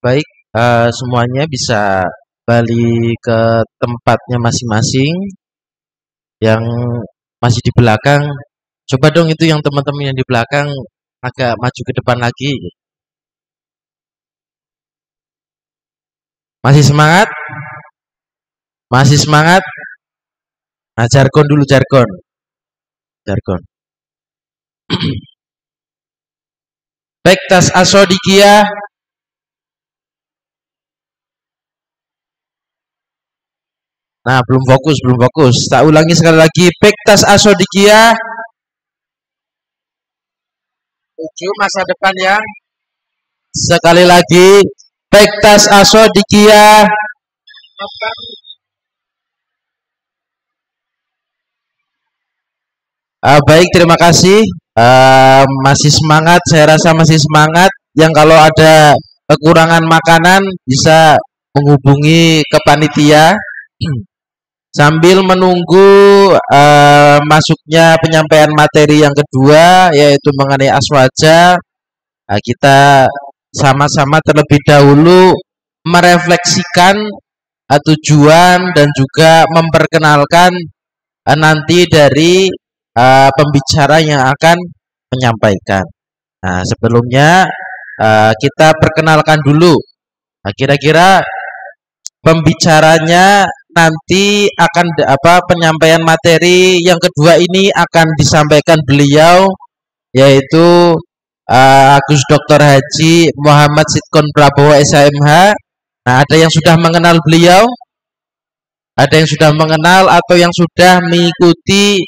Baik, semuanya bisa balik ke tempatnya masing-masing. Yang masih di belakang, coba dong itu yang teman-teman yang di belakang agak maju ke depan lagi. Masih semangat? Masih semangat? Nah, jargon dulu, jargon. Jargon. Baik, tas asodikia. Nah, belum fokus, belum fokus. Tak ulangi sekali lagi. Pektas asodikia. Tujuh masa depan yang sekali lagi. Pektas asodikia. Baik, terima kasih. Masih semangat, saya rasa masih semangat. Yang kalau ada kekurangan makanan bisa menghubungi ke panitia. Sambil menunggu masuknya penyampaian materi yang kedua, yaitu mengenai aswaja, kita sama-sama terlebih dahulu merefleksikan tujuan dan juga memperkenalkan nanti dari pembicara yang akan menyampaikan. Nah, sebelumnya kita perkenalkan dulu. Nah, kira-kira pembicaranya nanti akan penyampaian materi yang kedua ini akan disampaikan beliau, yaitu Agus Dr. Haji Muhammad Sitkon Prabowo SHMH. Nah, ada yang sudah mengenal beliau? Ada yang sudah mengenal atau yang sudah mengikuti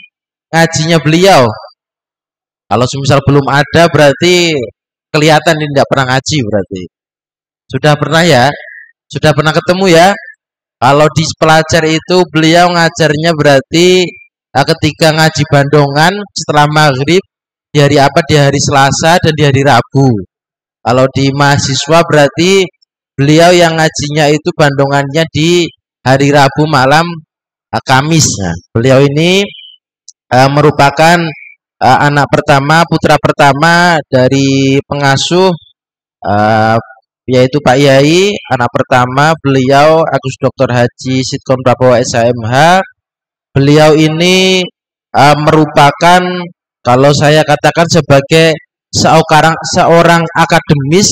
ngajinya beliau? Kalau semisal belum ada berarti kelihatan tidak pernah ngaji berarti. Sudah pernah ya? Sudah pernah ketemu ya? Kalau di pelajar itu beliau ngajarnya berarti ketika ngaji Bandongan setelah maghrib di hari apa? Di hari Selasa dan di hari Rabu. Kalau di mahasiswa berarti beliau yang ngajinya itu Bandongannya di hari Rabu malam Kamis. Nah, beliau ini merupakan anak pertama, putra pertama dari pengasuh yaitu Pak Yai, anak pertama beliau Agus Dr. Haji Sitkon Prabowo SHMH. Beliau ini merupakan, kalau saya katakan sebagai seorang akademis,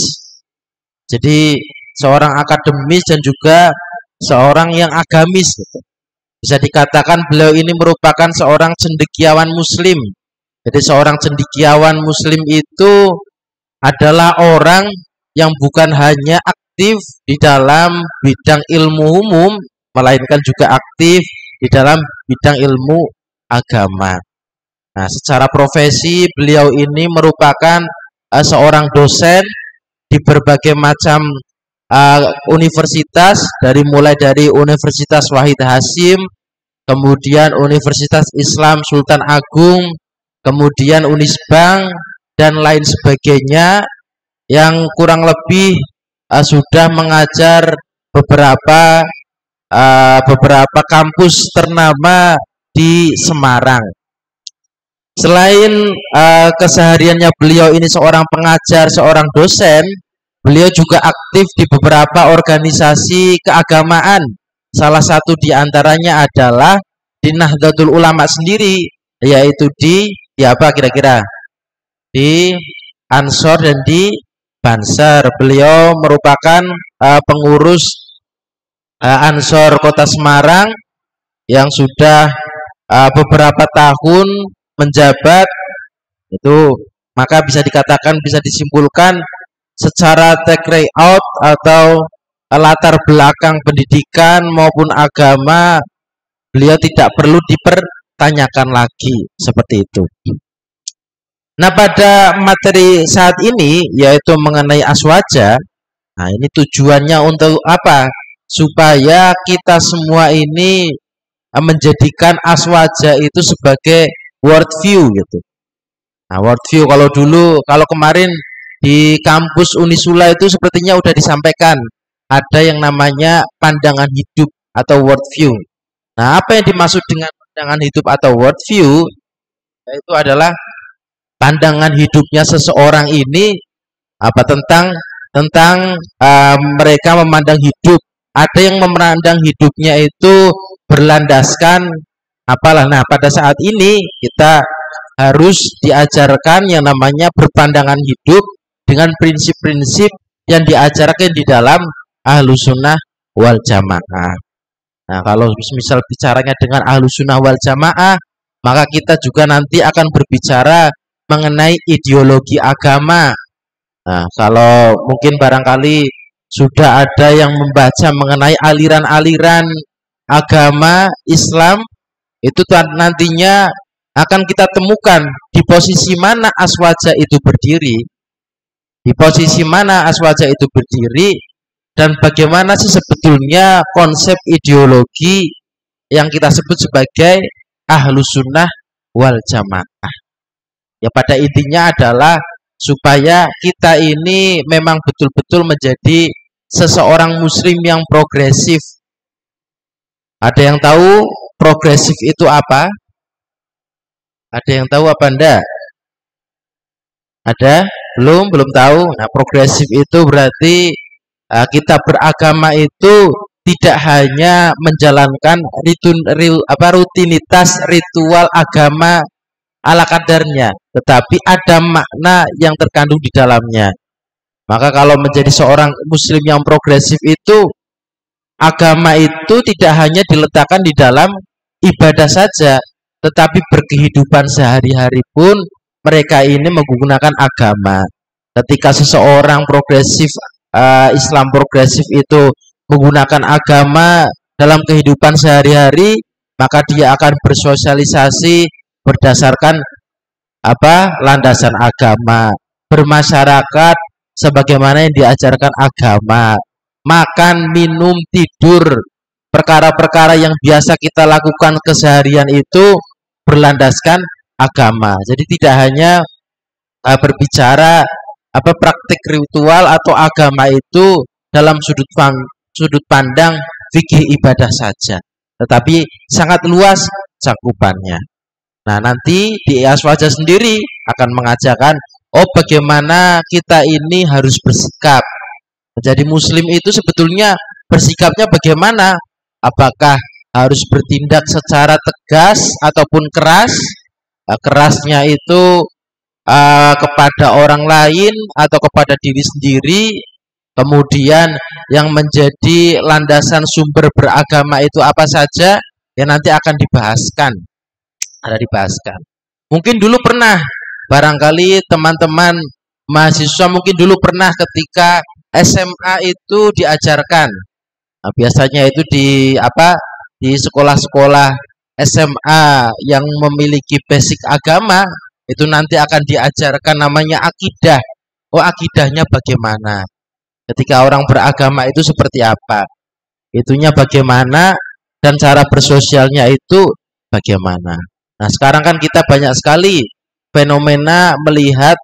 jadi seorang akademis dan juga seorang yang agamis. Bisa dikatakan beliau ini merupakan seorang cendekiawan muslim. Jadi seorang cendekiawan muslim itu adalah orang yang bukan hanya aktif di dalam bidang ilmu umum, melainkan juga aktif di dalam bidang ilmu agama. Nah, secara profesi beliau ini merupakan seorang dosen di berbagai macam universitas, mulai dari Universitas Wahid Hasyim, kemudian Universitas Islam Sultan Agung, kemudian Unisbank dan lain sebagainya, yang kurang lebih sudah mengajar beberapa kampus ternama di Semarang. Selain kesehariannya beliau ini seorang pengajar, seorang dosen, beliau juga aktif di beberapa organisasi keagamaan. Salah satu di antaranya adalah di Nahdlatul Ulama sendiri, yaitu di apa kira-kira? Di Ansor dan di Banser. Beliau merupakan pengurus Ansor Kota Semarang yang sudah beberapa tahun menjabat. Itu maka bisa dikatakan, bisa disimpulkan secara track record atau latar belakang pendidikan maupun agama beliau tidak perlu dipertanyakan lagi, seperti itu. Nah, pada materi saat ini yaitu mengenai aswaja. Nah, ini tujuannya untuk apa? Supaya kita semua ini menjadikan aswaja itu sebagai worldview gitu. Nah, worldview kalau kemarin di kampus Unisula itu sepertinya udah disampaikan ada yang namanya pandangan hidup atau worldview. Nah, apa yang dimaksud dengan pandangan hidup atau worldview? Yaitu adalah pandangan hidupnya seseorang ini tentang tentang mereka memandang hidup. Ada yang memandang hidupnya itu berlandaskan apalah. Nah, pada saat ini kita harus diajarkan yang namanya berpandangan hidup dengan prinsip-prinsip yang diajarkan di dalam Ahlus Sunnah wal Jamaah. Nah, kalau misal bicaranya dengan Ahlus Sunnah wal Jamaah, maka kita juga nanti akan berbicara mengenai ideologi agama. Nah, kalau mungkin barangkali sudah ada yang membaca mengenai aliran-aliran agama Islam, itu nantinya akan kita temukan di posisi mana aswaja itu berdiri, di posisi mana aswaja itu berdiri, dan bagaimana sih sebetulnya konsep ideologi yang kita sebut sebagai Ahlus Sunnah wal Jamaah. Ya, pada intinya adalah supaya kita ini memang betul-betul menjadi seseorang muslim yang progresif. Ada yang tahu progresif itu apa? Ada yang tahu apa enggak? Ada? Belum tahu. Nah, progresif itu berarti kita beragama itu tidak hanya menjalankan rutinitas ritual agama ala kadarnya, tetapi ada makna yang terkandung di dalamnya. Maka kalau menjadi seorang muslim yang progresif itu, agama itu tidak hanya diletakkan di dalam ibadah saja, tetapi berkehidupan sehari-hari pun mereka ini menggunakan agama. Ketika seseorang progresif, Islam progresif itu menggunakan agama dalam kehidupan sehari-hari, maka dia akan bersosialisasi berdasarkan landasan agama, bermasyarakat sebagaimana yang diajarkan agama, makan, minum, tidur, perkara-perkara yang biasa kita lakukan keseharian itu berlandaskan agama. Jadi tidak hanya berbicara praktik ritual atau agama itu dalam sudut pandang fikih ibadah saja, tetapi sangat luas cakupannya. Nah, nanti di Aswaja sendiri akan mengajarkan bagaimana kita ini harus bersikap. Menjadi muslim itu sebetulnya bersikapnya bagaimana? Apakah harus bertindak secara tegas ataupun keras? Kerasnya itu kepada orang lain atau kepada diri sendiri. Kemudian yang menjadi landasan sumber beragama itu apa saja? Ya, nanti akan dibahaskan. Mungkin dulu pernah, barangkali teman-teman mahasiswa mungkin dulu pernah ketika SMA itu diajarkan. Nah, biasanya itu di sekolah-sekolah SMA yang memiliki basic agama itu nanti akan diajarkan namanya akidah. Akidahnya bagaimana? Ketika orang beragama itu seperti apa? Itunya bagaimana, dan cara bersosialnya itu bagaimana? Nah, sekarang kan kita banyak sekali fenomena melihat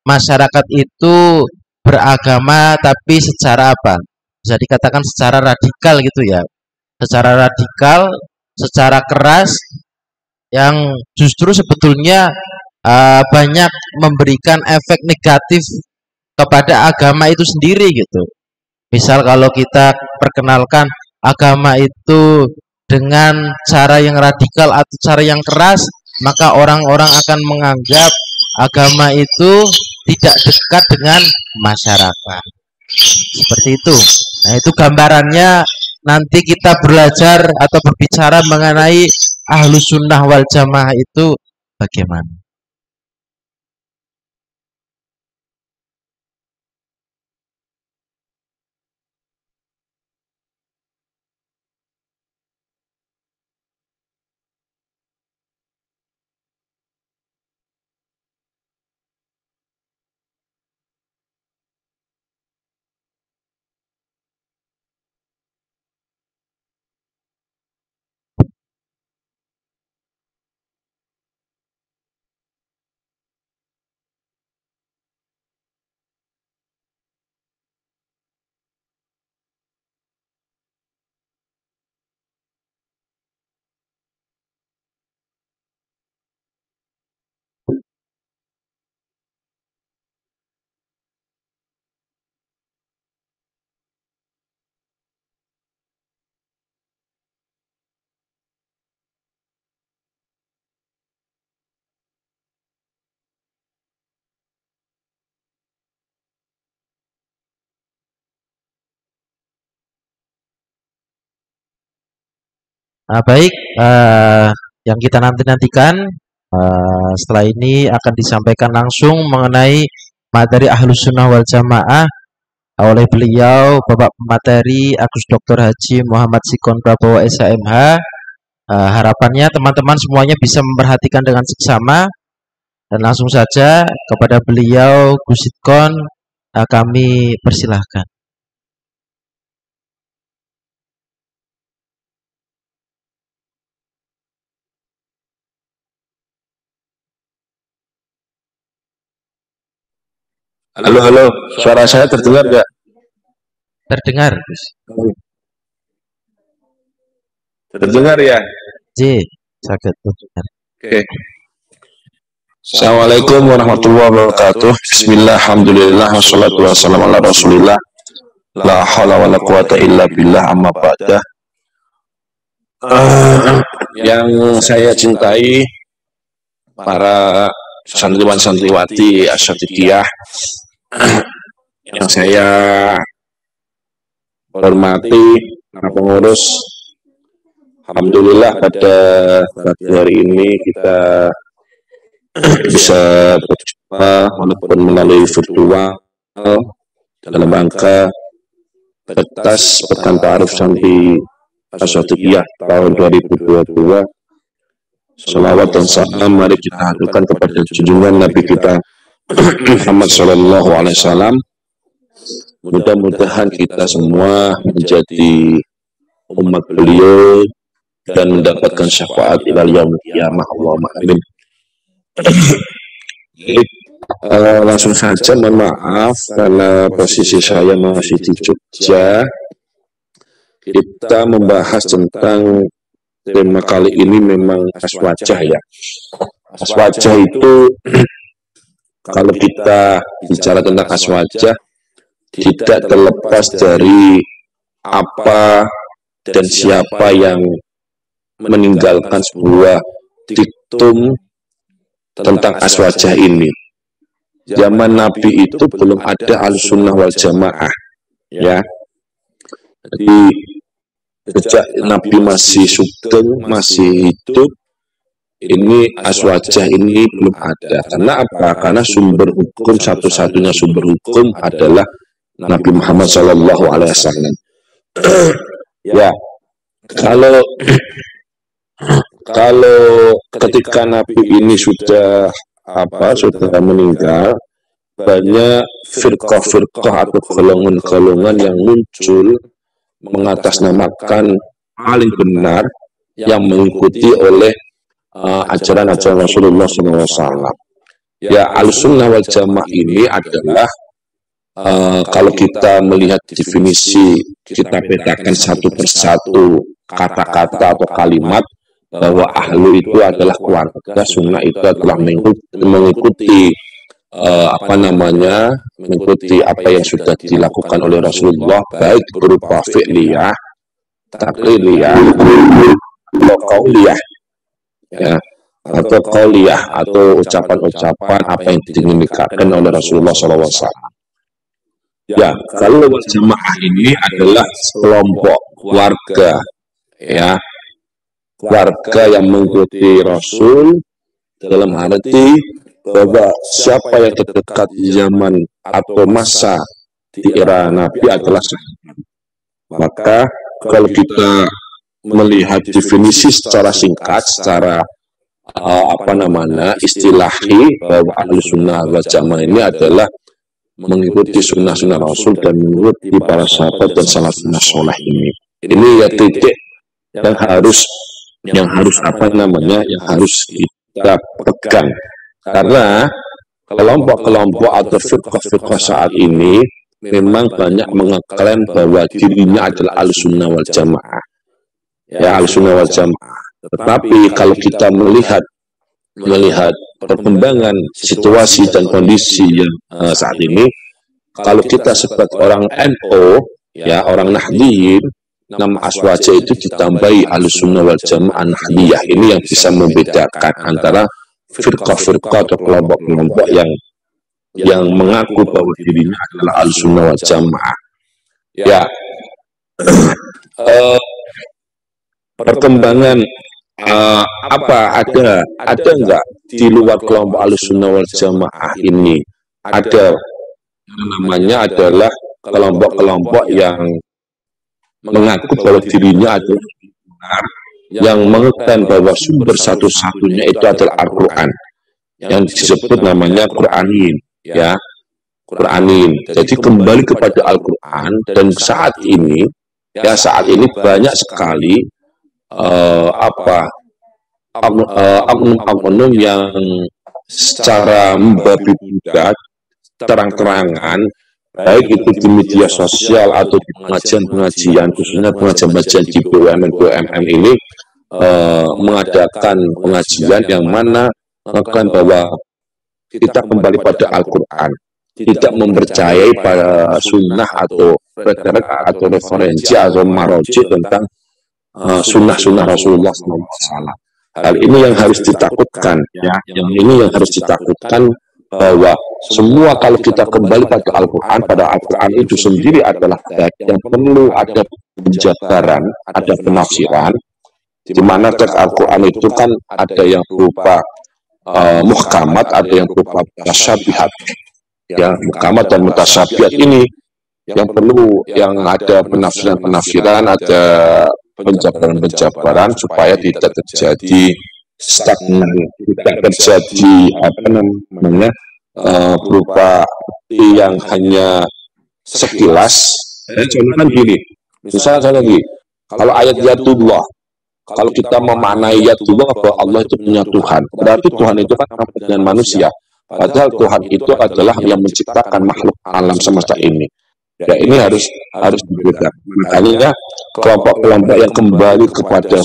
masyarakat itu beragama tapi secara bisa dikatakan secara radikal gitu ya. Secara radikal, secara keras, yang justru sebetulnya banyak memberikan efek negatif kepada agama itu sendiri gitu. Misal kalau kita perkenalkan agama itu dengan cara yang radikal atau cara yang keras, maka orang-orang akan menganggap agama itu tidak dekat dengan masyarakat. Seperti itu. Nah, itu gambarannya nanti kita belajar atau berbicara mengenai Ahlus Sunnah wal Jamaah itu bagaimana. Baik, yang kita nantikan setelah ini akan disampaikan langsung mengenai materi Ahlus Sunnah wal Jamaah oleh beliau Bapak Pemateri Agus Dr. Haji Muhammad Sikon Prabowo SHMH. Harapannya teman-teman semuanya bisa memperhatikan dengan seksama dan langsung saja kepada beliau Gus Sikon kami persilahkan. Halo, halo, suara saya terdengar nggak? Terdengar, Gus. Terdengar ya? J, sakit terdengar. Oke. Assalamualaikum warahmatullahi wabarakatuh. Bismillah, alhamdulillah, wassalatu wassalamu ala rasulillah. La hawla wa la quwata illa billah, amma ba'dah. Yang saya cintai, para santriwan-santriwati Asyadikiyah, yang saya hormati, para pengurus, alhamdulillah pada pagi hari ini kita bisa berjumpa walaupun melalui virtual dalam rangka pentas Pekan Ta'aruf Santri Asyadikiyah tahun 2022. Salawat dan salam mari kita haturkan kepada junjungan Nabi kita Muhammad Sallallahu Alaihi Wasallam. Mudah-mudahan kita semua menjadi umat beliau dan mendapatkan syafaat ilal yaumil qiyamah. Allahumma amin. Langsung saja, mohon maaf karena posisi saya masih di Jogja. Kita membahas tentang tema kali ini memang aswajah ya. Aswajah itu kalau kita bicara tentang aswajah tidak terlepas dari apa dan siapa yang meninggalkan sebuah diktum tentang aswajah ini. Zaman Nabi itu belum ada Ahlussunnah wal Jamaah ya. Jadi sejak Nabi masih sugeng, masih hidup, ini aswajah ini belum ada. Karena apa? Karena sumber hukum, satu-satunya sumber hukum adalah Nabi Muhammad Sallallahu Alaihi Wasallam. Ya, kalau ketika Nabi ini sudah meninggal, banyak firqah-firqah atau golongan-golongan yang muncul mengatasnamakan paling benar yang mengikuti oleh ajaran-ajaran Rasulullah SAW. Ya, Ahlussunnah wal Jamaah ini adalah kalau kita melihat definisi, kita petakan satu persatu kata-kata atau kalimat bahwa ahlu itu adalah keluarga, sunnah itu adalah mengikuti mengikuti apa yang sudah dilakukan oleh Rasulullah, baik berupa fi'liyah, taqlidiyah, atau qauliyah, ya, atau qauliyah, atau ucapan-ucapan apa yang dinikakan oleh Rasulullah SAW. Ya, kalau jamaah ini adalah kelompok keluarga, ya, keluarga yang mengikuti Rasul dalam arti bahwa siapa yang terdekat di zaman atau masa di era Nabi adalah sahabat. Maka kalau kita melihat definisi secara singkat, secara istilahi, bahwa Ahlussunnah wal Jamaah ini adalah mengikuti sunnah-sunnah Rasul dan mengikuti para sahabat dan salafus saleh ini. Ini ya titik yang harus kita pegang. Karena kelompok-kelompok atau firqah-firqah saat ini memang banyak mengklaim bahwa dirinya adalah Ahlussunnah wal Jamaah. Ya, Ahlussunnah wal Jamaah. Tetapi kalau kita melihat perkembangan situasi dan kondisi yang saat ini, kalau kita sebagai orang NU, ya, orang Nahdliyin, nama aswajah itu ditambahi Ahlussunnah wal Jamaah Nahdliyah. Ini yang bisa membedakan antara firqah-firqah atau kelompok-kelompok yang mengaku bahwa dirinya adalah Ahlussunnah wal Jamaah. Ya, perkembangan apa ada enggak di luar kelompok Ahlussunnah wal Jamaah ini? Ada, namanya adalah kelompok-kelompok yang mengaku bahwa dirinya adalah benar, yang mengklaim bahwa sumber satu-satunya itu adalah Al-Quran, yang disebut namanya Quranin, ya, Quranin. Jadi kembali kepada Al-Quran, dan saat ini banyak sekali oknum-oknum yang secara membabi buta terang-terangan, baik itu di media sosial atau di pengajian-pengajian, khususnya pengajian-pengajian di BUMN ini, mengadakan pengajian yang mana mengatakan bahwa kita kembali pada Al-Quran, tidak mempercayai pada sunnah atau referensi atau maroji tentang sunnah Rasulullah SAW. Hal ini yang harus ditakutkan, ya. Yang ini yang harus ditakutkan, bahwa semua kalau kita kembali pada Al-Quran, pada Al-Quran itu sendiri adalah yang perlu ada penjabaran, ada penafsiran, di mana teks Al-Quran itu kan ada yang berupa muhkamat, ada yang berupa mutasyabihat. Ya, muhkamat dan mutasyabihat ini yang perlu, yang ada penafsiran-penafsiran, ada penjabaran-penjabaran supaya tidak terjadi stagnan, tidak terjadi berupa yang hanya sekilas. Contohnya gini, misalnya lagi, kalau ayat yatullah, kalau kita memaknai yatullah bahwa Allah itu punya Tuhan, berarti Tuhan itu kan sama dengan manusia. Padahal Tuhan itu adalah yang menciptakan makhluk alam semesta ini. Ya, ini harus dibedakan. Makanya kelompok-kelompok yang kembali kepada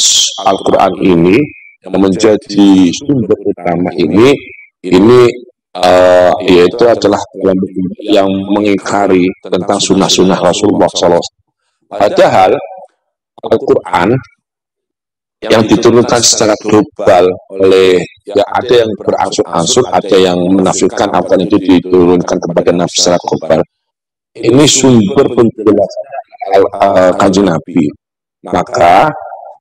Al-Quran ini, yang menjadi sumber utama ini yaitu adalah kelompok yang mengingkari tentang sunnah-sunnah Rasulullah SAW. Padahal Al-Quran yang diturunkan secara global oleh, ya, ada yang berangsur-angsur, ada yang menafikan apa itu diturunkan kepada Nabi secara global. Ini sumber penjelasan Kanjeng Nabi. Maka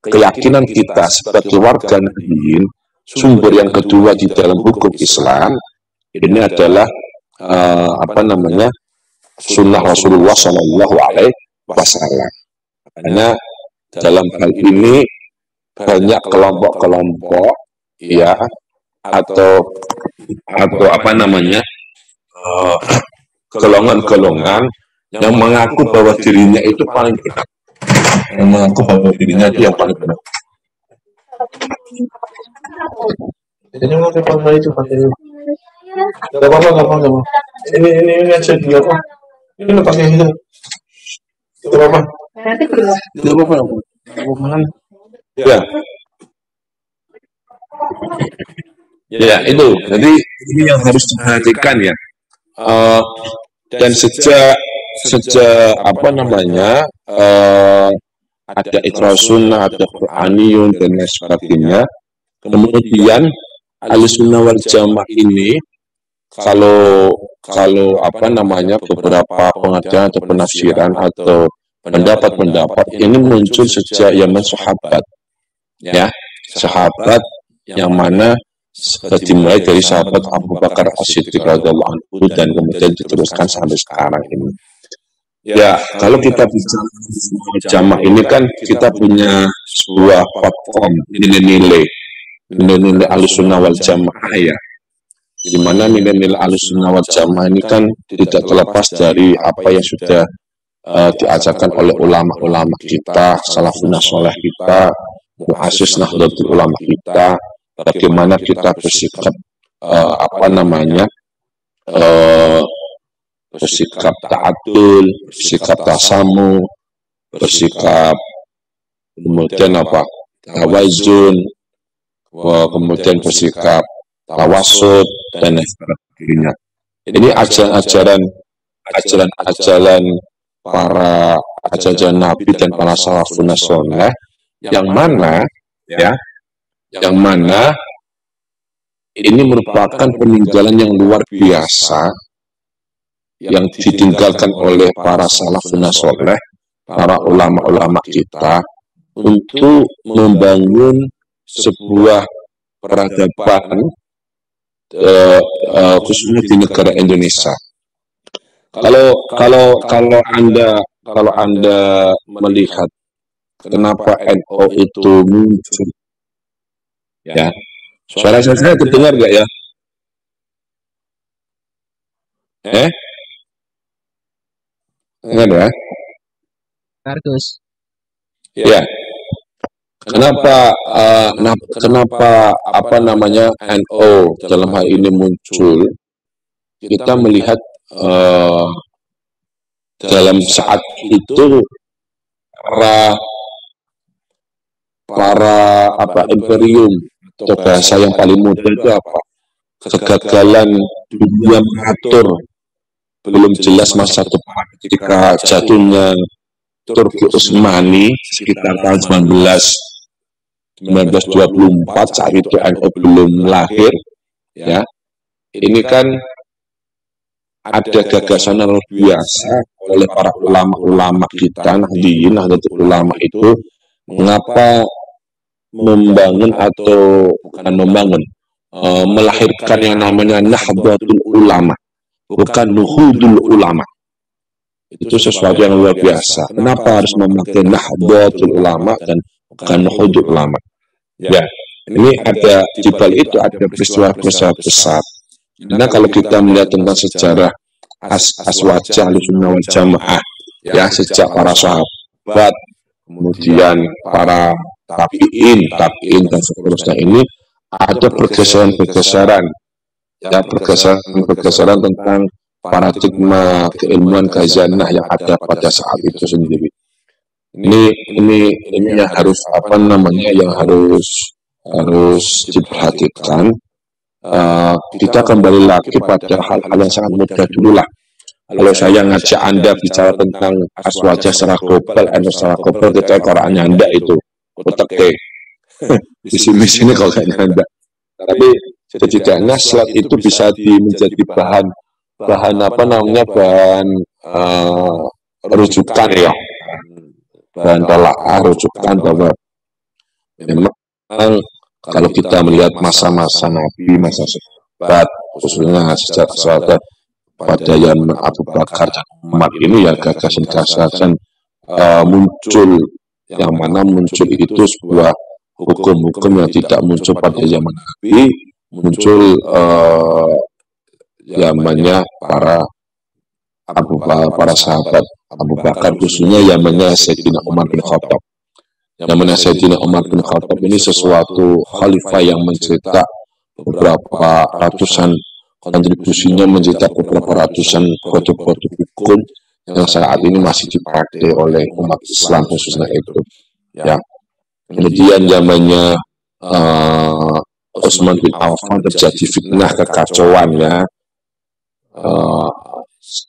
keyakinan kita sebagai warga Nahdliyin, sumber yang kedua di dalam hukum Islam ini adalah sunnah Rasulullah Shallallahu Alaihi Wasallam. Karena dalam hal ini banyak kelompok-kelompok, ya, atau golongan-golongan yang mengaku bahwa dirinya itu paling benar, yang mengaku bahwa dirinya itu yang paling benar. Ini mau pakai itu pakai ini. Gak apa-apa. Ini aja dia apa? Ini lo pakai itu. Itu apa? Tidak apa-apa. Ya. Ya, itu. Jadi ini yang harus diperhatikan, ya. Dan sejak ada Iqra Sunnah, ada Quraniyun dan lain sebagainya, kemudian Ahlussunnah wal Jamaah ini kalau beberapa pengajaran atau penafsiran atau pendapat-pendapat ini muncul sejak zaman sahabat, ya, sahabat yang mana dimulai dari sahabat Abu Bakar As-Siddiq radhiyallahu anhu dan kemudian diteruskan sampai sekarang ini. Ya, kalau kita bicara jamaah ini kan kita punya sebuah platform nilai-nilai Ahlussunnah wal Jamaah, ya, di mana nilai-nilai Ahlussunnah wal Jamaah ini kan tidak terlepas dari apa yang sudah diajarkan oleh ulama-ulama kita, salafun saleh kita, muassis Nahdlatul Ulama kita. Bagaimana kita bersikap bersikap ta'adul, bersikap tasamu, bersikap kemudian tawazun, kemudian bersikap tawasud dan lain sebagainya. Ini ajaran Nabi dan para salafun saleh yang mana, ya, yang mana ini merupakan peninggalan yang luar biasa yang ditinggalkan oleh para salafun saleh, para ulama-ulama kita, untuk membangun sebuah peradaban khususnya di negara Indonesia. Kalau Anda melihat kenapa NO itu muncul, ya, suara saya terdengar nggak ya? Dengar ya? Kartus. Ya. Kenapa apa namanya NO dalam hal ini muncul? Kita melihat dalam saat itu para imperium atau bahasa yang paling mudah itu apa? Kegagalan dunia mengatur, belum jelas masa depan ketika jatuhnya Turki Utsmani sekitar tahun 1924, saat itu NU belum lahir, ya. Ini kan ada gagasan yang luar biasa oleh para ulama-ulama kita, Nahdlatul Ulama itu, mengapa membangun atau bukan membangun, melahirkan yang namanya Nahdlatul Ulama, bukan Nuhudul Ulama. Itu sesuatu yang luar biasa. Kenapa harus memakai Nahdlatul Ulama dan bukan Nuhudul Ulama? Ya, ini ada di balik itu ada peristiwa-peristiwa besar. Karena kalau kita melihat tentang sejarah aswajah Ahlussunnah wal Jamaah, ya, sejak para sahabat, kemudian para tabiin dan seterusnya, ini ada pergeseran ya, pergeseran tentang paradigma keilmuan khazanah yang ada pada saat itu sendiri. Ini yang harus yang harus diperhatikan. Kita kembali lagi pada hal-hal yang sangat mudah dulu lah. Kalau saya ngajak Anda bicara tentang aswajah secara global, secara global, kita Qurannya Anda itu oke. Di sini kalau kayaknya Anda. Tapi setidaknya slide itu bisa menjadi bahan rujukan ya, bahan telaah, rujukan bahwa memang kalau kita melihat masa-masa Nabi, masa sahabat, khususnya sejak sahabat pada zaman Abu Bakar dan Umar ini, ya, gagasan-gagasan muncul, yang mana muncul itu sebuah hukum-hukum yang tidak muncul pada zaman Nabi, muncul zamannya para sahabat Abu Bakar, khususnya zamannya Sayyidina Umar bin Khattab. Namanya Sayyidina Umar bin Khattab ini sesuatu khalifah yang mencetak beberapa ratusan kontribusinya, mencetak beberapa ratusan produk-produk hukum yang saat ini masih dipakai oleh umat Islam khususnya itu, ya. Kemudian zamannya Utsman bin Affan terjadi fitnah kekacauan, ya.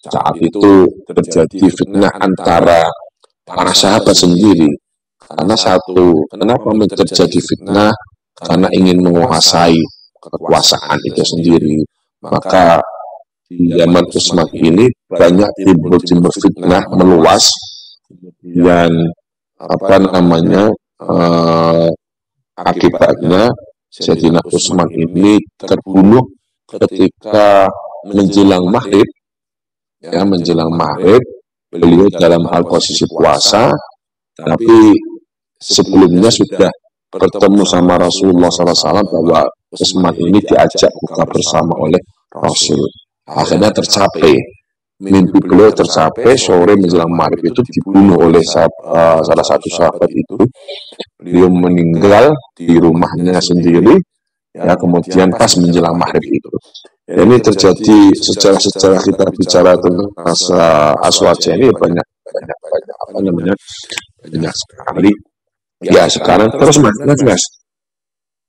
Saat itu terjadi fitnah antara para sahabat sendiri. Karena kenapa terjadi fitnah? Karena ingin menguasai kekuasaan itu sendiri. Maka di zaman Utsman ini banyak timbul fitnah meluas, dan akibatnya Sayyidina Utsman ini terbunuh ketika menjelang maghrib, ya, menjelang maghrib. Beliau dalam hal posisi puasa, tapi sebelumnya sudah bertemu sama Rasulullah SAW bahwa Utsman ini diajak buka bersama oleh Rasul. Akhirnya tercapai, mimpi beliau tercapai. Sore menjelang maghrib itu dibunuh oleh salah satu sahabat itu. Beliau meninggal di rumahnya sendiri, ya, kemudian pas menjelang maghrib itu. Ya, ini terjadi secara kita bicara tentang aswajah ini banyak sekali. Ya, sekarang terus Mas.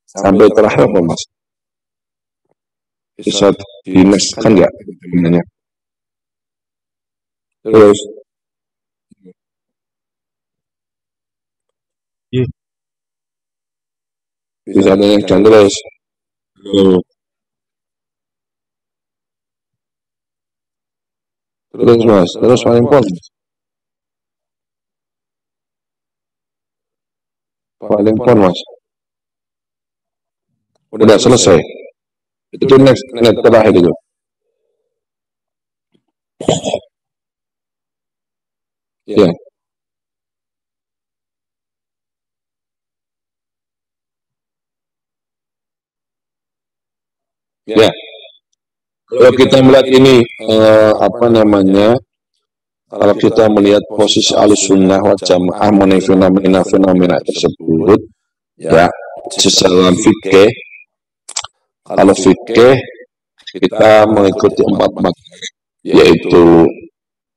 Sampai terakhir apa, Mas? Bisa dinas kan nggak? Terus. Bisa tanyakan terus. Terus Mas, terus paling pol. handphone Mas. Udah selesai. Itu next terakhir itu. Ya. Ya. Kalau kita melihat ini kalau kita melihat posisi Ahlussunnah wal Jamaah mengenai fenomena tersebut, ya, secara fikih, kalau fikih kita mengikuti 4 mazhab, yaitu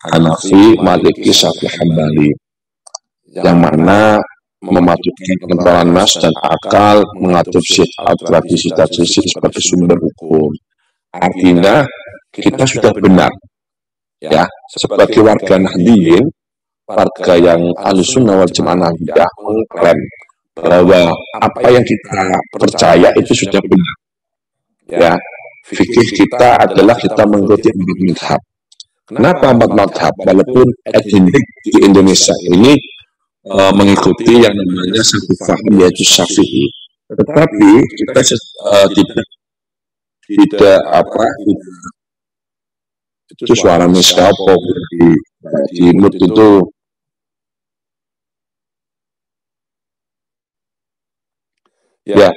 Hanafi, Maliki, Syafi'i, Hambali, yang mana mematuhi ketentuan nas dan akal, mengatur tradisi sebagai sumber hukum. Artinya kita sudah benar, ya, sebagai warga Nahdliyin, warga yang Ahlussunnah wal Jamaah Nahdliyah mengklaim bahwa apa yang kita percaya itu sudah benar. Ya, fikih kita adalah kita mengikuti 4 mazhab. Kenapa 4 mazhab? Walaupun etnik di Indonesia ini mengikuti yang namanya satu paham, yaitu Syafi'i, tetapi kita tidak itu suara siapa di mood itu. Ya,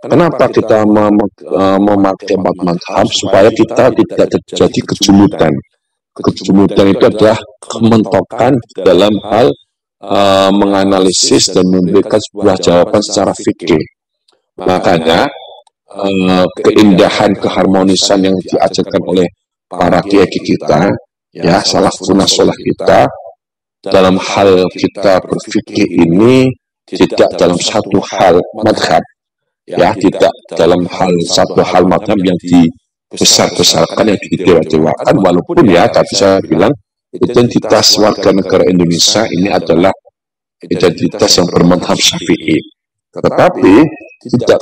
kenapa kita memakai 4 mazhab? Supaya kita tidak terjadi kejumudan. Kejumudan itu adalah kementokan dalam hal menganalisis dan memberikan sebuah jawaban secara fikih. Makanya keindahan, keharmonisan yang diajarkan oleh para kiai kita, ya, salafun salih kita, dalam hal kita berfikih ini tidak dalam satu hal madhab, ya, tidak dalam satu hal madhab yang dibesar-besarkan, yang didewa-dewakan, walaupun ya tadi saya bilang identitas warga negara Indonesia ini adalah identitas yang bermadhab Syafi'i, tetapi tidak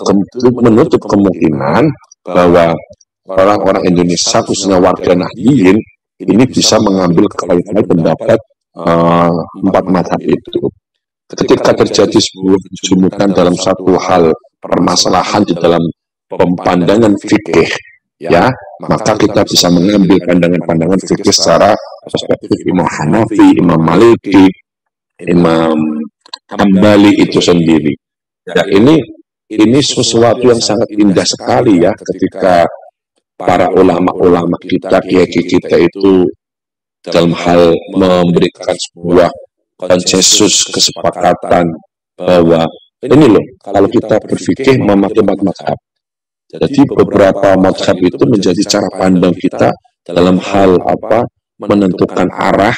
menutup kemungkinan bahwa orang-orang Indonesia, khususnya warga Nahdliyin, ini bisa mengambil kaitan pendapat 4 mazhab itu. Ketika terjadi sebuah kejumudan dalam satu hal permasalahan di dalam pandangan fikih, ya, maka kita bisa mengambil pandangan-pandangan fikih secara perspektif Imam Hanafi, Imam Maliki, Imam Hambali itu sendiri. Ya, ini sesuatu yang sangat indah sekali, ya, ketika para ulama-ulama kita, kiai kita itu dalam hal memberikan sebuah konsensus, kesepakatan bahwa ini loh, kalau kita berfikih memakai 4 mazhab. Jadi beberapa mazhab itu menjadi cara pandang kita dalam hal menentukan arah,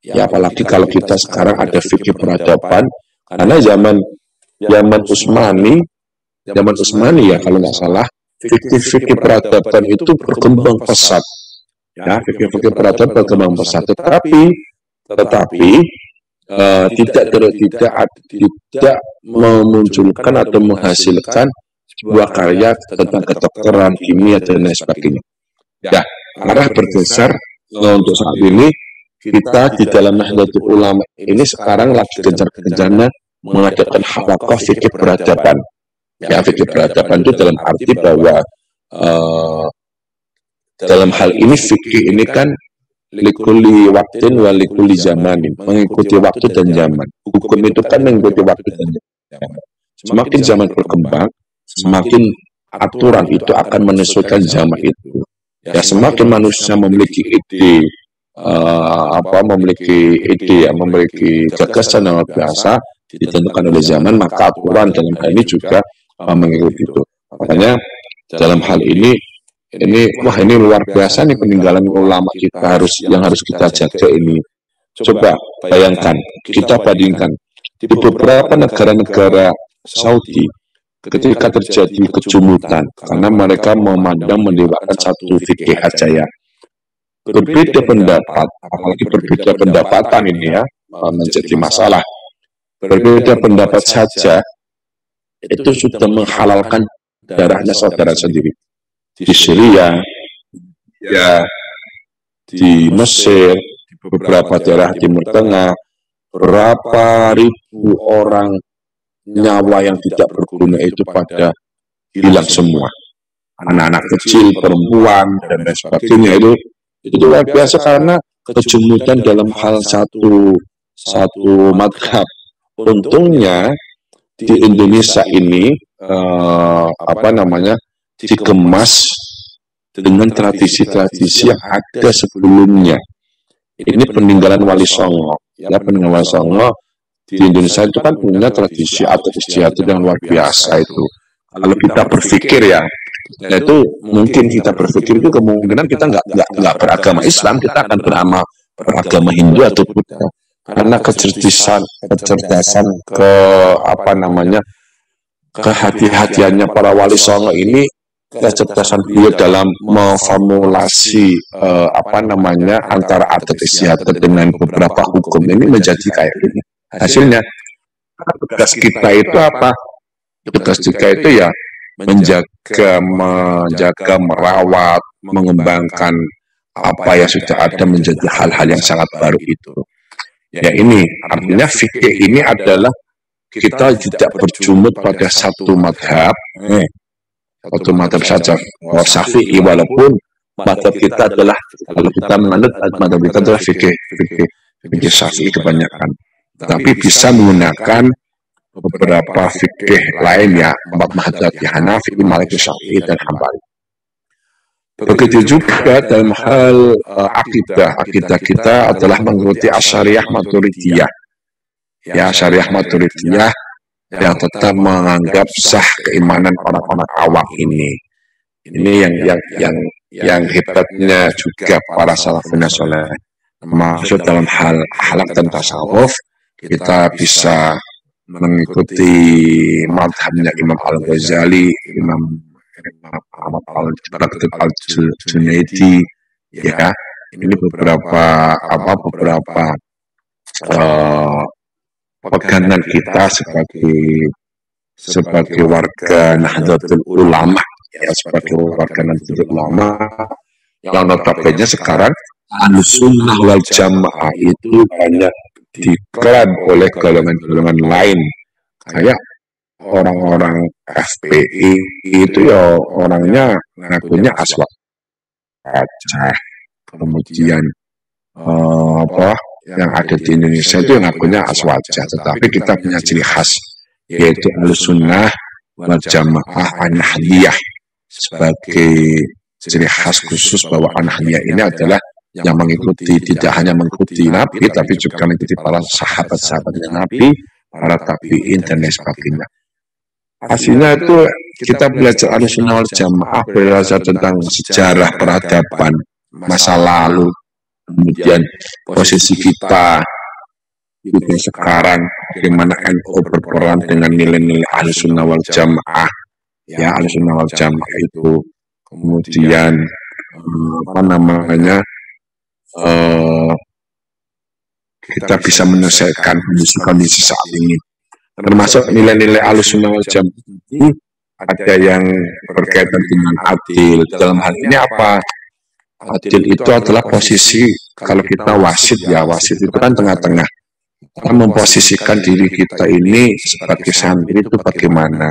ya, apalagi kalau kita sekarang ada fikih peradaban, karena zaman Utsmani ya kalau nggak salah, fikih peradaban itu berkembang pesat, ya, fikih peradaban berkembang pesat, tetapi tidak memunculkan atau menghasilkan sebuah karya tentang kedokteran, kimia, dan lain sebagainya. Ya, arah bergeser untuk saat ini kita di dalam Nahdlatul Ulama ini sekarang lagi gencar-gencarnya mengadakan halaqah fikih peradaban. Ya, fikih peradaban itu dalam arti bahwa dalam hal ini fikih ini kan likuli waktin wa likuli zamanin, mengikuti waktu dan zaman. Hukum itu kan mengikuti waktu dan zaman. Semakin zaman berkembang, semakin aturan itu akan menyesuaikan zaman itu. Ya, semakin manusia memiliki ide, memiliki gagasan yang biasa ditentukan oleh zaman, maka aturan dalam hal ini juga mengikuti itu. Makanya dalam hal ini luar biasa nih peninggalan ulama kita yang harus kita jaga ini. Coba bayangkan, kita bandingkan di beberapa negara-negara Saudi ketika terjadi kejumudan karena mereka mendewakan satu fikih aja, ya. Berbeda pendapat, apalagi berbeda pendapatan ini, ya, menjadi masalah. Berbeda pendapat saja itu sudah menghalalkan darahnya saudara sendiri. Di Syria, ya, di Mesir, di beberapa daerah Timur Tengah, berapa ribu orang nyawa yang tidak berguna itu pada hilang semua. Anak-anak kecil, perempuan, dan lain sebagainya itu luar biasa karena kejumudan dalam hal satu madhab. Untungnya di Indonesia ini dikemas dengan tradisi-tradisi yang ada sebelumnya. Ini peninggalan Wali Songo. Ya, peninggalan Wali Songo di Indonesia itu kan punya tradisi adat istiadat yang luar biasa itu. Kalau kita berpikir ya, itu mungkin kita berpikir itu kemungkinan kita nggak beragama Islam, kita akan beragama Hindu atau Buddha. Karena kecerdasan kehati-hatiannya para Wali Songo ini, kecerdasan beliau dalam memformulasi antara adat istiadat dengan beberapa hukum ini menjadi kayak ini. Hasilnya tugas kita itu apa? Tugas kita itu ya menjaga, merawat, mengembangkan apa yang sudah ada menjadi hal-hal yang sangat baru itu. Ya ini artinya fikih ini adalah kita tidak berjumut pada satu madhab, saja, Syafi'i, walaupun madhab kita adalah, kalau kita menganut madhab kita adalah fikih Syafi'i kebanyakan, tapi bisa menggunakan beberapa fikih lain ya, madhab Hanafi, Maliki, Syafi'i, dan Hambali. Begitu juga dalam hal akidah kita adalah mengikuti Asy'ariyah Maturidiyah. Ya, Asy'ariyah Maturidiyah yang tetap menganggap sah keimanan orang-orang awam ini. Ini yang hebatnya juga para salafun saleh. Maksud dalam hal akhlak dan tasawuf, kita bisa mengikuti madhabnya Imam Al-Ghazali, Imam Ahmad Al-Junaidi, ya. Ini beberapa pegangan kita sebagai warga Nahdlatul Ulama, ya, sebagai warga Nahdlatul Ulama yang notabene sekarang Ahlussunnah wal Jamaah itu banyak diklaim oleh golongan-golongan lain, kayak orang-orang FPI itu ya orangnya ngakunya aswad Aceh, kemudian yang ada di Indonesia itu yang ngakunya aswaja, tetapi kita punya ciri khas yaitu Ahlussunnah wal Jamaah An-Nahdliyah sebagai ciri khas khusus bahwa An-Nahdliyah ini adalah yang mengikuti, tidak hanya mengikuti Nabi tapi juga mengikuti para sahabat-sahabatnya Nabi, para tabi'in dan lain sebagainya. Hasilnya itu kita belajar Ahlussunnah wal Jamaah, belajar tentang sejarah peradaban masa lalu, kemudian posisi kita sekarang, bagaimana NU berperan dengan nilai-nilai Ahlussunnah wal Jamaah, ya, Ahlussunnah wal Jamaah itu, kemudian kita bisa menyelesaikan kondisi saat ini. Termasuk nilai-nilai Ahlussunnah wal Jamaah ini ada yang berkaitan dengan adil. Dalam hal ini apa? Adil itu adalah posisi, kalau kita wasit ya, wasit itu kan tengah-tengah. Kita memposisikan diri kita ini sebagai santri itu bagaimana?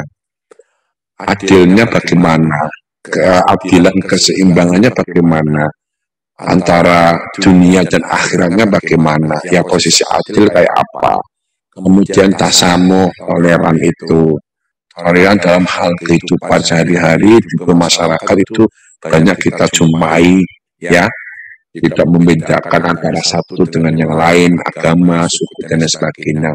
Adilnya bagaimana? Keadilan, keseimbangannya bagaimana? Antara dunia dan akhiratnya bagaimana? Ya, posisi adil kayak apa? Kemudian tasamuh, toleran itu. Toleran dalam hal kehidupan sehari-hari di masyarakat itu banyak kita jumpai, ya. Tidak membedakan antara satu dengan yang lain, agama, suku, dan sebagainya.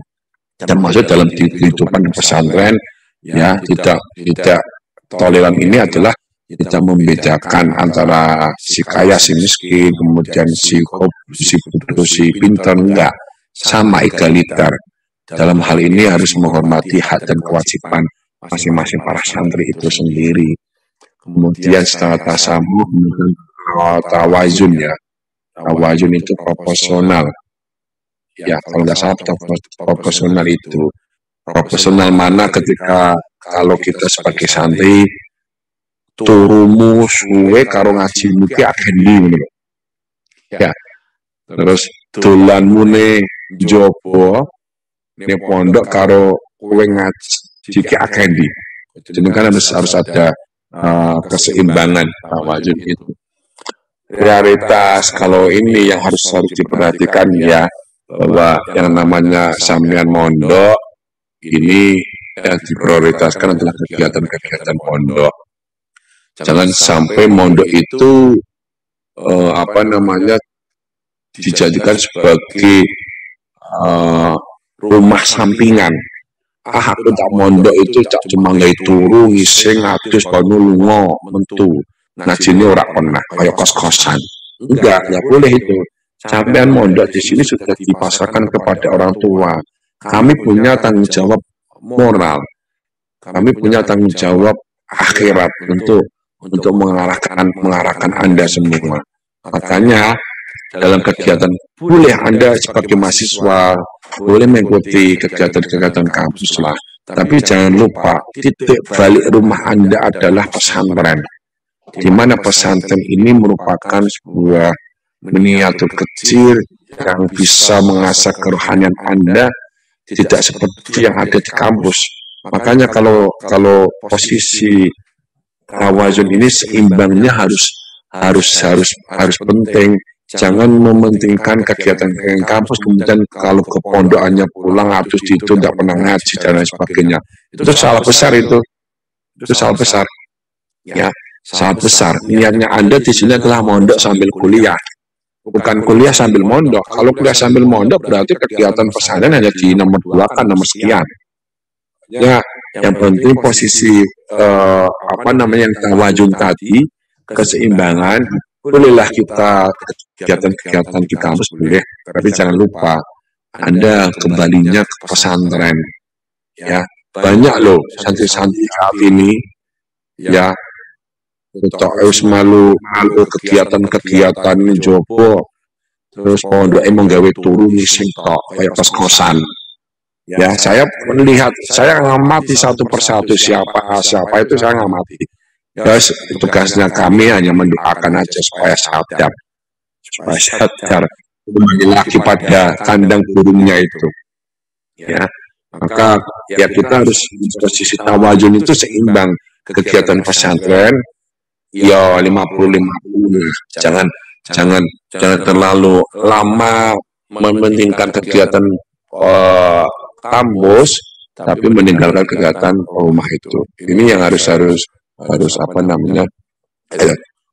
Termasuk dalam kehidupan pesantren, ya, tidak toleran ini adalah tidak membedakan antara si kaya, si miskin, kemudian si bodoh, si pintar, enggak. Sama egaliter. Dalam hal ini harus menghormati hak dan kewajiban masing-masing para santri itu sendiri. Kemudian setelah tasamuh, tawazun, ya. Tawazun itu proporsional. Ya, kalau nggak salah proporsional itu. Proporsional mana ketika kalau kita sebagai santri turumu suwe karo ngaji muki agendi, ya. Terus dolan mune jopo ning pondok karo kowe ngaji ki akeh ndi. Jadi kan harus ada keseimbangan wajib itu. Prioritas kalau ini yang harus diperhatikan ya, bahwa yang namanya sampean mondok ini yang diprioritaskan adalah kegiatan-kegiatan pondok. Jangan sampai mondok itu dijadikan sebagai rumah sampingan. Aku tak mondok itu cuma nggak turu ngising atus kono lunga mentu. Ngajine ora pernah kayak kos-kosan. Enggak boleh itu. Sampean mondok di sini sudah dipasrahkan kepada orang tua. Kami punya tanggung jawab moral. Kami punya tanggung jawab akhirat untuk mengarahkan Anda semua. Makanya dalam kegiatan boleh Anda sebagai mahasiswa boleh mengikuti kegiatan-kegiatan kampus lah. Tapi jangan lupa titik balik rumah Anda adalah pesantren. Di mana pesantren ini merupakan sebuah miniatur kecil yang bisa mengasah kerohanian Anda tidak seperti yang ada di kampus. Makanya kalau posisi tawazun ini seimbangnya harus penting. Jangan mementingkan kegiatan kampus kemudian kalau ke pondokannya pulang habis itu tidak pernah ngaji dan lain sebagainya. Itu salah besar itu. Itu salah besar. Ya, salah besar. Niatnya Anda di sini adalah mondok sambil kuliah. Bukan kuliah sambil mondok. Kalau kuliah sambil mondok berarti kegiatan pesantren hanya di nomor 2 kan nomor sekian. Ya, yang penting posisi yang tawazun tadi, keseimbangan. Bolehlah kita kegiatan-kegiatan di kampus boleh, tapi jangan lupa Anda kembalinya ke pesantren. Ya, banyak loh santri-santri saat ini ya harus malu kegiatan ini jopo terus pondok emang gawe turu ngising tok kayak kos-kosan. Ya, saya melihat, saya ngamati satu persatu siapa itu saya ngamati. Ya, tugasnya kami hanya mendoakan aja supaya sadar kembali lagi pada kandang burungnya itu. Ya, maka ya kita harus posisi tawazun itu seimbang. Kegiatan pesantren ya 50-50. Jangan terlalu lama mementingkan kegiatan kampus tapi meninggalkan kegiatan rumah itu. Ini yang harus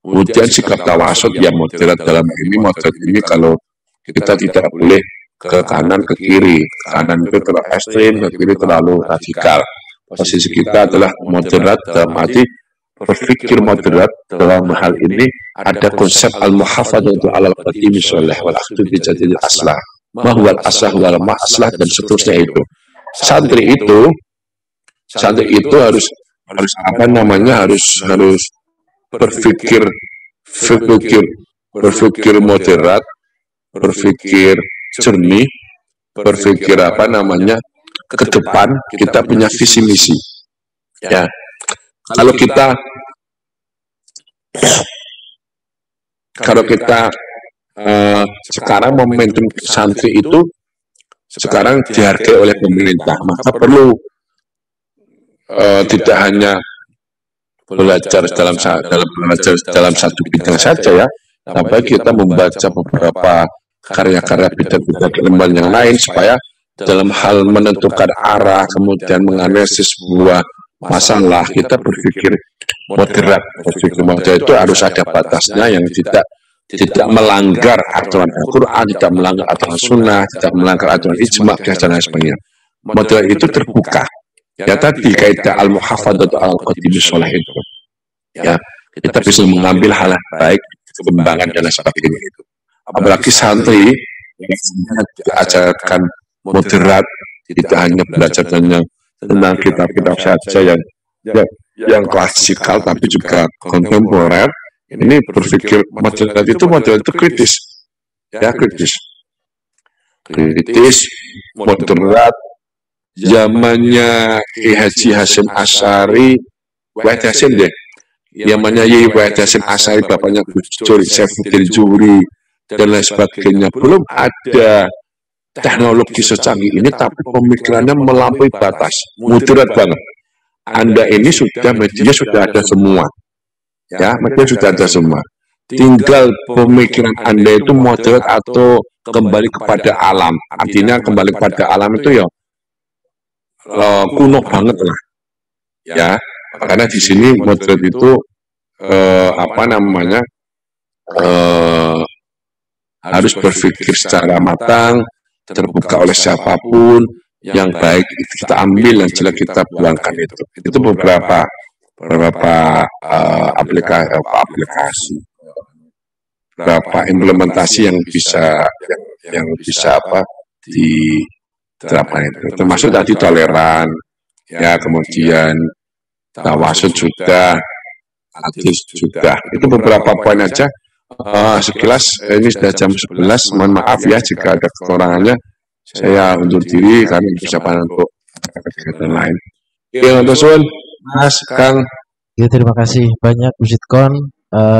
kemudian sikap tawasud yang moderat dalam ini. Moderat ini kalau kita tidak boleh ke kanan ke kiri. Kanan itu terlalu ekstrim, ke kiri terlalu radikal. Posisi kita adalah moderat dalam arti berpikir moderat. Dalam hal ini ada konsep al-muhafadzatu alal qadimi sholih wal akhdhu bi jadidil aslah ma huwal aslah wal ma'aslah dan seterusnya itu. Santri itu harus berpikir moderat, berpikir jernih, berpikir ke depan. Kita punya visi misi. Ya, kalau kita sekarang momentum santri itu sekarang dihargai oleh pemerintah, maka perlu tidak hanya belajar dalam satu bidang saja ya, tapi kita membaca beberapa karya-karya bidang-bidang keilmuan yang lain supaya dalam hal menentukan arah kemudian menganalisis sebuah masalah kita berpikir moderat. Berpikir moderat itu harus ada batasnya yang tidak melanggar aturan Al-Quran, tidak melanggar aturan Sunnah, tidak melanggar aturan ijma dan lain sebagainya. Moderat itu terbuka. Ya tadi kaidah al-muhafadzatu al-qadimi sholih itu. Ya, kita bisa mengambil hal yang baik, kebimbangan dan lain sebagainya itu. Apalagi santri yang diajarkan moderat, tidak hanya belajar tentang kitab-kitab saja yang klasikal, tapi juga kontemporer. Ini berpikir moderat itu kritis, ya kritis, moderat. Zamannya Ki Haji Hasyim Asy'ari, Wahid Hasyim deh. Zamannya Wahid Hasyim Asy'ari, bapaknya Gus Dur, Saifuddin Zuhri, dan lain sebagainya. Belum ada teknologi secanggih ini, tapi pemikirannya melampaui batas, mudarat banget. Anda ini sudah, media sudah ada semua, ya, media sudah ada semua. Tinggal pemikiran Anda itu moderat atau kembali kepada alam. Artinya kembali kepada alam itu ya kuno banget lah, ya. Karena di sini moderat itu harus berpikir secara matang, terbuka oleh siapapun, yang baik itu kita ambil, yang jelek kita buangkan itu. Itu beberapa aplikasi, beberapa implementasi yang bisa diterapkan itu. Termasuk tadi toleran, ya, kemudian tawasud juga, adil juga. Itu beberapa poin aja. Sekilas ini sudah jam 11, mohon maaf ya jika ada kekurangannya. Saya undur diri karena persiapan untuk kegiatan lain. Ya, Mas Kang. Ya, terima kasih banyak Gus Sitkon.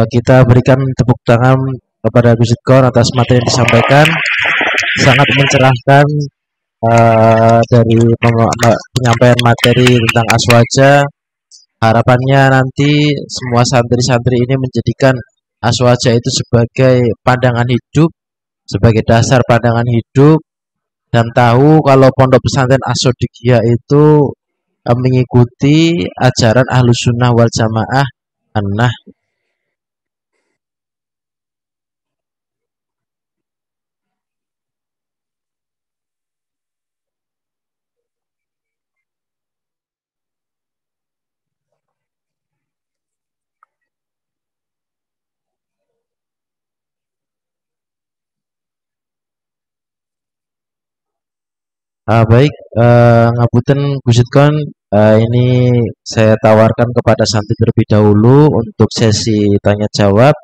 Kita berikan tepuk tangan kepada Gus Sitkon atas materi yang disampaikan, sangat mencerahkan dari penyampaian materi tentang aswaja. Harapannya nanti semua santri-santri ini menjadikan aswaja itu sebagai pandangan hidup, sebagai dasar pandangan hidup, dan tahu kalau pondok pesantren As-Shodiqiyah itu mengikuti ajaran Ahlus Sunnah wal Jamaah an-Nah. Baik, ngapunten Gus Sitkon, ini saya tawarkan kepada santri terlebih dahulu untuk sesi tanya jawab.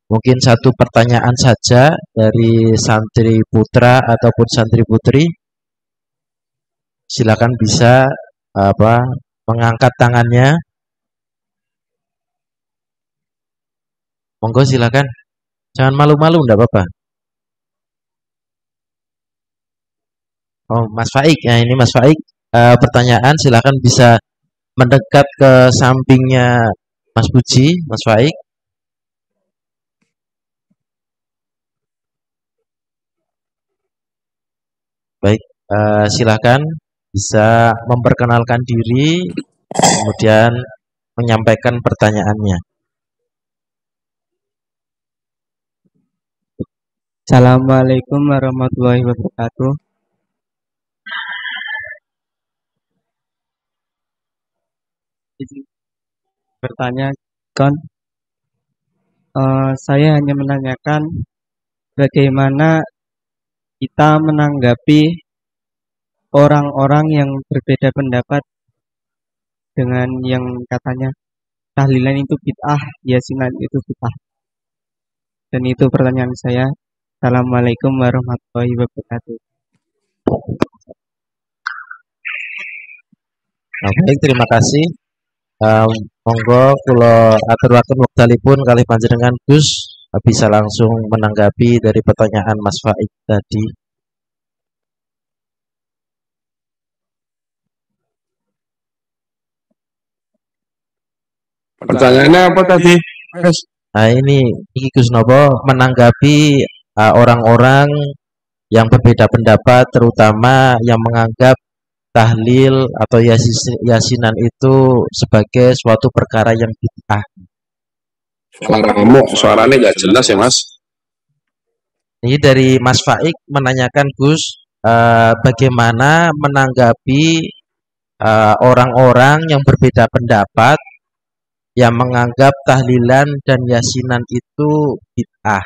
Mungkin satu pertanyaan saja dari santri putra ataupun santri putri. Silakan bisa mengangkat tangannya. Monggo silakan. Jangan malu-malu, enggak apa-apa. Oh, Mas Faik, ya ini Mas Faik. Pertanyaan silakan bisa mendekat ke sampingnya Mas Puji, Mas Faik. Baik, silakan bisa memperkenalkan diri, kemudian menyampaikan pertanyaannya. Assalamualaikum warahmatullahi wabarakatuh. Bertanya, saya hanya menanyakan bagaimana kita menanggapi orang-orang yang berbeda pendapat dengan yang katanya tahlilan itu bid'ah, yasinan itu bid'ah. Dan itu pertanyaan saya. Assalamualaikum warahmatullahi wabarakatuh. Baik, terima kasih. Monggo kula aturaken wektalipun kalih panjenengan Gus bisa langsung menanggapi dari pertanyaan Mas Faik tadi. Pertanyaannya apa tadi? Nah, ini Gus Nopo menanggapi orang-orang yang berbeda pendapat, terutama yang menganggap tahlil atau yasinan itu sebagai suatu perkara yang bid'ah. Suaranya nggak jelas ya Mas. Ini dari Mas Faik menanyakan Gus, bagaimana menanggapi orang-orang yang berbeda pendapat yang menganggap tahlilan dan yasinan itu bid'ah.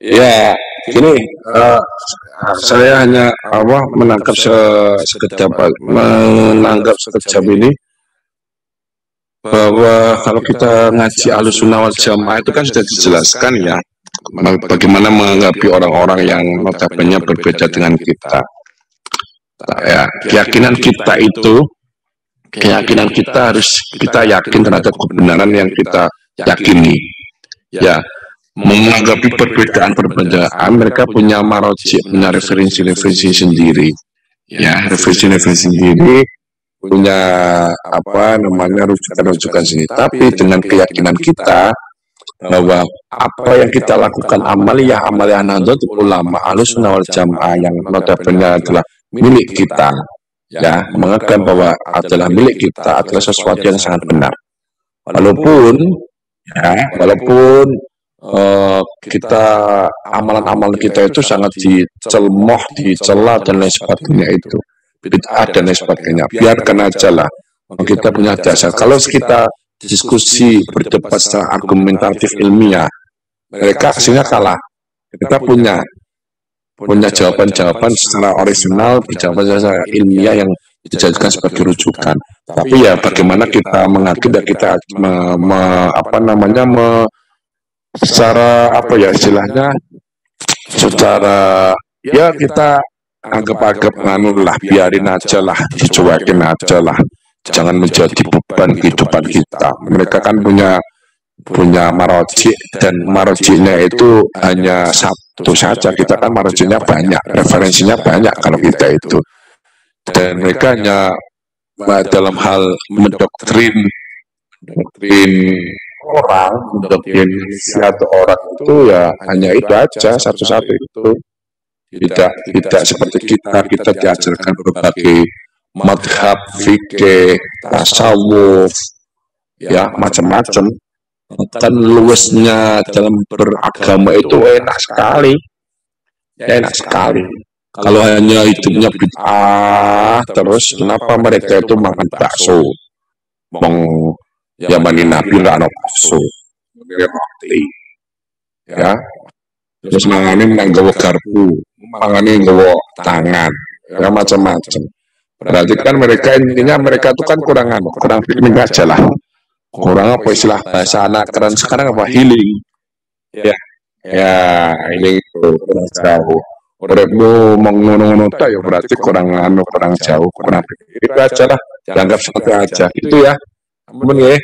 Ya, gini, saya hanya menangkap sekejap ini bahwa kalau kita ngaji Ahlus Sunnah wal Jamaah itu kan sudah dijelaskan ya bagaimana menanggapi orang-orang yang notabene berbeda dengan kita. Ya, keyakinan kita harus kita yakin terhadap kebenaran yang kita yakini. Ya, menanggapi perbedaan mereka punya marojik, punya referensi sendiri. Ya, referensi sendiri, punya apa namanya rujukan-rujukan sendiri. Tapi dengan keyakinan kita bahwa apa yang kita lakukan amaliyah Nahdlatul Ulama Ahlussunnah wal Jamaah yang notabene adalah milik kita, ya, menganggap bahwa adalah milik kita adalah sesuatu yang sangat benar. Walaupun kita amalan-amalan kita itu sangat dicemoh, dicela dan lain sebagainya, itu bid'ah dan lain sebagainya, biarkan aja lah, kita punya dasar. Kalau kita diskusi berdebat secara argumentatif ilmiah, mereka hasilnya kalah. Kita punya jawaban-jawaban secara original, jawaban secara ilmiah yang dijadikan sebagai rujukan. Tapi ya bagaimana kita mengaku dan kita secara apa ya istilahnya, secara ya kita anggap lah, biarin aja lah, dicuekin aja lah, jangan menjadi beban kehidupan kita. Mereka kan punya marojik, dan marojiknya itu hanya satu saja. Kita kan marojiknya banyak, referensinya banyak kalau kita itu, dan mereka hanya dalam hal mendoktrin orang, mendoktrin satu orang itu ya hanya itu aja, satu-satu itu. Tidak seperti kita diajarkan berbagai madhab, fikih, tasawuf, ya macam-macam. Kan luasnya dalam beragama itu enak sekali. Kalau hanya hidupnya bid'ah terus, kenapa mereka itu makan bakso? Yamanin Nabi nggak ada bakso, roti, ya. Terus manganin nggawa garpu, manganin nggawa tangan, ya macam-macam. Berarti kan mereka intinya itu kan kurang piknik aja lah. Kurang apa istilah bahasa anak keren sekarang apa, healing. Ya healing itu kurang jauh. Uripmu ngono-ngono tak ya berarti kurang jauh, kurang piknik. Itu aja lah, dianggap seperti aja. Itu ya. Ampun ya.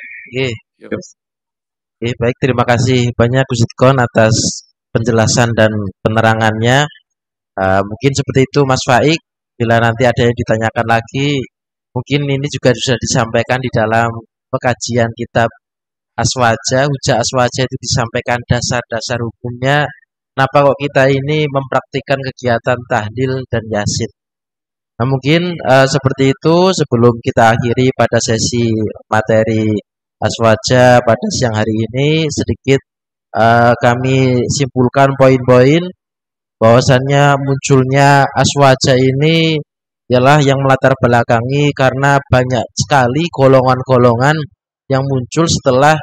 Baik, terima kasih banyak Gus Idkon atas penjelasan dan penerangannya. Mungkin seperti itu Mas Faik. Bila nanti ada yang ditanyakan lagi, mungkin ini juga sudah disampaikan di dalam pekajian kitab Aswaja, Hujah Aswaja itu disampaikan dasar-dasar hukumnya. Kenapa kok kita ini mempraktikkan kegiatan tahlil dan yasin? Nah, mungkin seperti itu sebelum kita akhiri pada sesi materi Aswaja pada siang hari ini, sedikit kami simpulkan poin-poin bahwasannya munculnya Aswaja ini ialah yang melatar belakangi karena banyak sekali golongan-golongan yang muncul setelah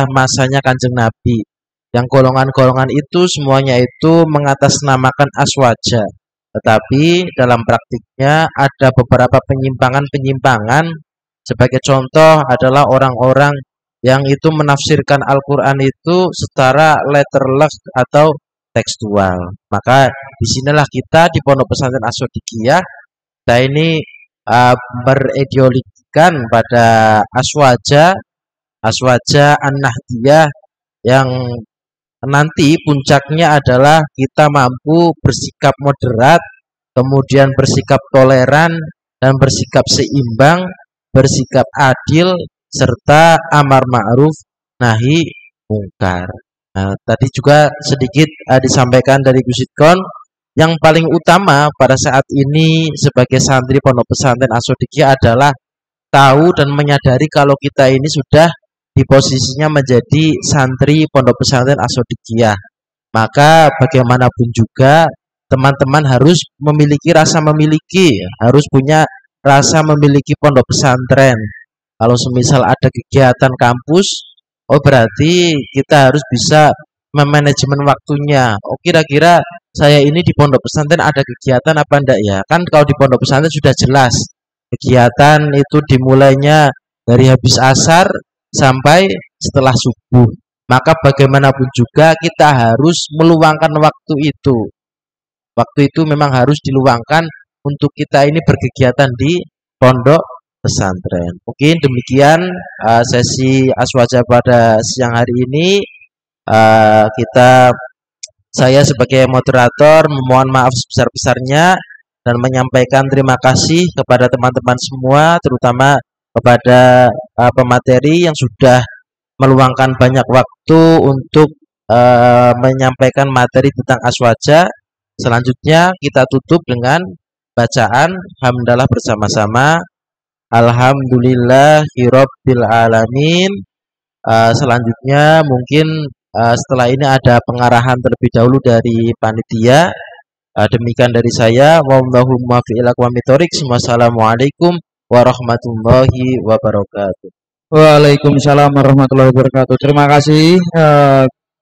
masanya Kanjeng Nabi. Yang golongan-golongan itu semuanya itu mengatasnamakan Aswaja, tetapi dalam praktiknya ada beberapa penyimpangan-penyimpangan. Sebagai contoh adalah orang-orang yang itu menafsirkan Al-Quran itu secara letterless atau tekstual. Maka disinilah kita di Pondok Pesantren As-Shodiqiyah, kita ini berideologikan pada Aswaja An-Nahdiyah, yang nanti puncaknya adalah kita mampu bersikap moderat, kemudian bersikap toleran, dan bersikap seimbang, bersikap adil, serta amar ma'ruf nahi mungkar. Nah, tadi juga sedikit disampaikan dari Gus Idkon, yang paling utama pada saat ini sebagai santri Pondok Pesantren As-Shodiqiyah adalah tahu dan menyadari kalau kita ini sudah di posisinya menjadi santri Pondok Pesantren As-Shodiqiyah. Maka bagaimanapun juga teman-teman harus harus punya rasa memiliki pondok pesantren. Kalau semisal ada kegiatan kampus, berarti kita harus bisa memanajemen waktunya. Kira-kira saya ini di pondok pesantren ada kegiatan apa enggak ya? Kan kalau di pondok pesantren sudah jelas kegiatan itu dimulainya dari habis asar sampai setelah subuh. Maka bagaimanapun juga kita harus meluangkan waktu itu. Waktu itu memang harus diluangkan untuk kita ini berkegiatan di pondok pesantren. Mungkin demikian sesi aswaja pada siang hari ini. Saya sebagai moderator memohon maaf sebesar-besarnya dan menyampaikan terima kasih kepada teman-teman semua, terutama kepada pemateri yang sudah meluangkan banyak waktu untuk menyampaikan materi tentang aswaja. Selanjutnya kita tutup dengan bacaan hamdalah bersama-sama. Alhamdulillahirabbil alamin. Selanjutnya mungkin setelah ini ada pengarahan terlebih dahulu dari panitia. Demikian dari saya. Wallahu muwaffiq ila aqwamit thoriq. Wassalamualaikum warahmatullahi wabarakatuh. Waalaikumsalam warahmatullahi wabarakatuh. Terima kasih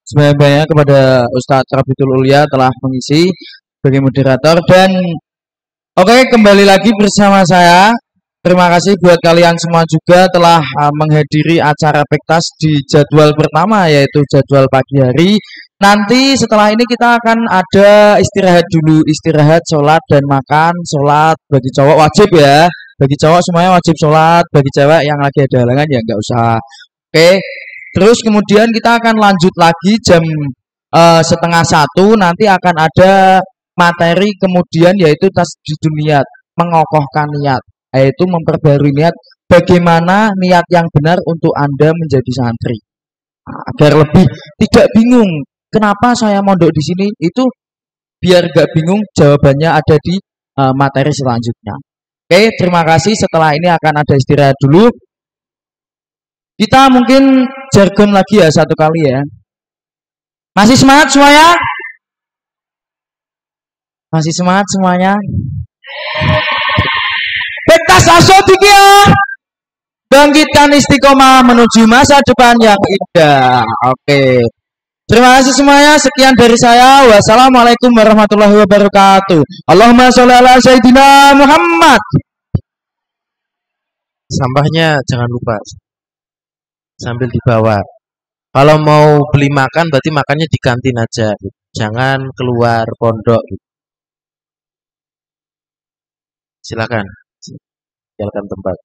sebanyak-banyaknya kepada Ustadz Rabitul Ulia telah mengisi sebagai moderator. Dan oke, kembali lagi bersama saya. Terima kasih buat kalian semua juga telah menghadiri acara Pektas di jadwal pertama, yaitu jadwal pagi hari. Nanti setelah ini kita akan ada istirahat dulu, istirahat, sholat dan makan. Sholat bagi cowok wajib ya, bagi cowok semuanya wajib sholat, bagi cewek yang lagi ada halangan ya nggak usah. Oke, terus kemudian kita akan lanjut lagi jam 12:30, nanti akan ada materi kemudian yaitu tasdidun niat, mengokohkan niat, yaitu memperbarui niat, bagaimana niat yang benar untuk Anda menjadi santri. Agar lebih tidak bingung, kenapa saya mondok di sini, itu biar gak bingung, jawabannya ada di materi selanjutnya. Oke, terima kasih. Setelah ini akan ada istirahat dulu. Kita mungkin jargon lagi ya satu kali ya. Masih semangat semuanya? Masih semangat semuanya? Pektas Asodikia, bangkitkan istiqomah menuju masa depan yang indah. Oke, terima kasih semuanya. Sekian dari saya. Wassalamualaikum warahmatullahi wabarakatuh. Allahumma sholli ala sayyidina Muhammad. Sampahnya jangan lupa sambil dibawa. Kalau mau beli makan berarti makannya di kantin aja, jangan keluar pondok. Silakan, tinggalkan tempat.